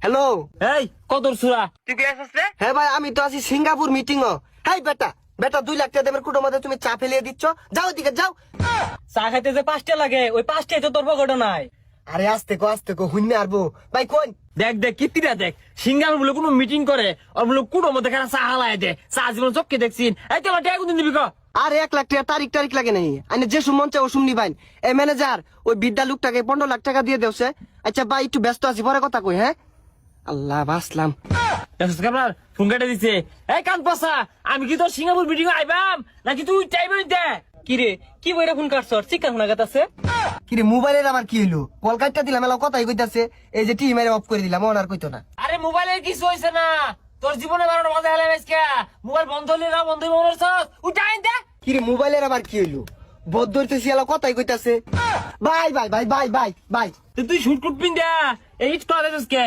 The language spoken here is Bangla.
হ্যালো এই কত সুরা তুই কে আসছ রে? হ্যাঁ ভাই আমি তো আছি সিঙ্গাপুর মিটিং ও। হাই বেটা বেটা 2 লাখ টাকা দেবের কুটোর মধ্যে তুমি চা ফেলিয়ে দিচ্ছ, যাও এদিকে যাও। চা খাইতে যে 5টা লাগে ওই 5টাই তো তোর পকেটে নাই। আরে আস্তে কো হুইনে আরবো ভাই কোন। দেখ দেখ কিতিরা দেখ সিঙ্গাপুর বলে কোনো মিটিং করে আর বলে কুটোর মধ্যে খানা চা হালায় দে, চা জীবন চোখকে দেখছিন। এই তোমার টাকা কোনদিন দিবি ক? আরে 1 লাখ টাকা তারিখ লাগে নাই, আইনে যে সুমন চাও সুমনি ভাই। এই ম্যানেজার ওই বিদ্যা লোকটাকে 15 লাখ টাকা দিয়ে দেওছে। আচ্ছা ভাই একটু ব্যস্ত আছি, পরে কথা কই। হ্যাঁ আল্লাহ বাসলাম। আপনার ফোন কেটে দিচ্ছে। এই কান পাসা, আমি কি তোর সিঙ্গাপুর মিটিং আইবাম নাকি তুই টাইম দে? কি রে কি বইরা ফোন কাটছ? চিকান শোনা গেতাছে। কিরে মোবাইলের আবার কি হইলো? কল কাটটা দিলাম, এলা কথাই কইতাছে। এই যে টিভি মেরে অফ করে দিলাম, ওনার কইতো না। আরে মোবাইলের কিছু হইছে না, তোর জীবনে 12টা বাজে হেলে আজকে। মোবাইল বন্ধ হইলে না বন্ধ হইব মনে হচ্ছে। উঠা আইন দে। কিরে মোবাইলের আবার কি হইলো? বদ্ধ হইতেছি, এলা কথাই কইতাছে। Bye bye bye bye bye bye. তুই শুট কুট পিন দে। এই ইট করে আজকে